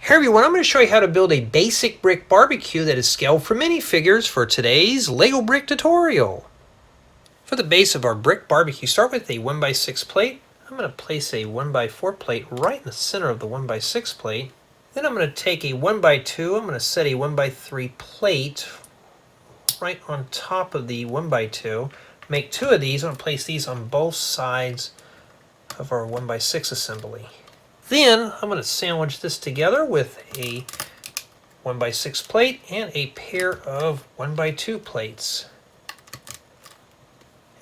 Hey everyone, I'm going to show you how to build a basic brick barbecue that is scaled for minifigures for today's Lego brick tutorial. For the base of our brick barbecue, start with a 1x6 plate. I'm going to place a 1x4 plate right in the center of the 1x6 plate. Then I'm going to take a 1x2, I'm going to set a 1x3 plate right on top of the 1x2. Make two of these. I'm going to place these on both sides of our 1x6 assembly. Then I'm going to sandwich this together with a 1x6 plate and a pair of 1x2 plates.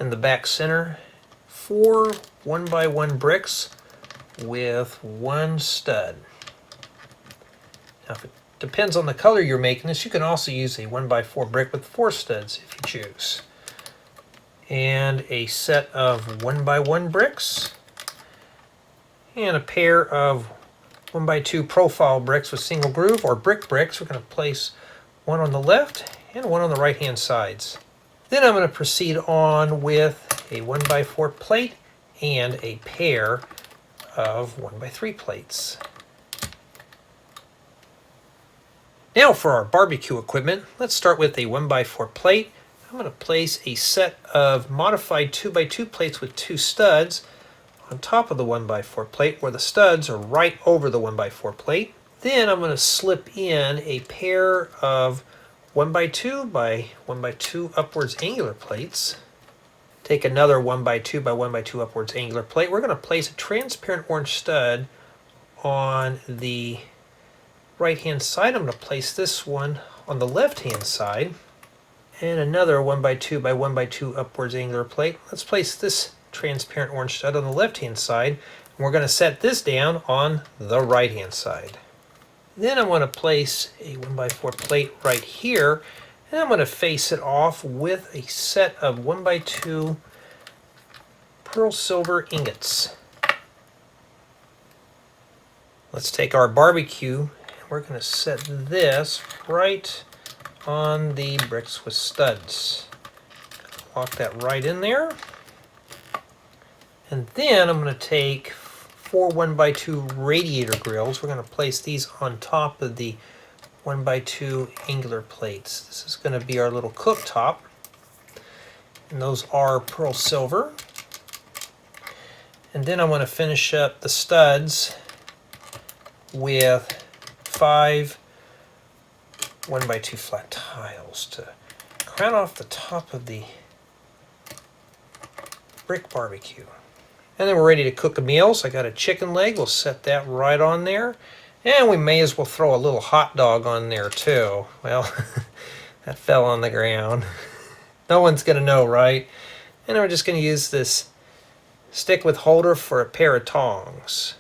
In the back center, 4 1x1 bricks with 1 stud. Now, if it depends on the color you're making this, you can also use a 1x4 brick with 4 studs if you choose. And a set of 1x1 bricks. And a pair of 1x2 profile bricks with single groove or brick bricks. We're going to place one on the left and one on the right hand sides. Then I'm going to proceed on with a 1x4 plate and a pair of 1x3 plates. Now for our barbecue equipment, let's start with a 1x4 plate. I'm going to place a set of modified 2x2 plates with 2 studs on top of the 1x4 plate where the studs are right over the 1x4 plate. Then I'm going to slip in a pair of 1x2 by 1x2 upwards angular plates. Take another 1x2 by 1x2 upwards angular plate. We're going to place a transparent orange stud on the right hand side. I'm going to place this one on the left hand side. And another 1x2 by 1x2 upwards angular plate. Let's place this transparent orange stud on the left hand side, and we're going to set this down on the right hand side. Then I'm going to place a 1x4 plate right here, and I'm going to face it off with a set of 1x2 pearl silver ingots. Let's take our barbecue and we're going to set this right on the bricks with studs. Lock that right in there. And then I'm going to take 4 1x2 radiator grills. We're going to place these on top of the 1x2 angular plates. This is going to be our little cooktop. And those are pearl silver. And then I'm going to finish up the studs with 5 1x2 flat tiles to crown off the top of the brick barbecue. And then we're ready to cook a meal. So I got a chicken leg. We'll set that right on there. And we may as well throw a little hot dog on there too. Well, that fell on the ground. No one's going to know, right? And we're just going to use this stick with holder for a pair of tongs.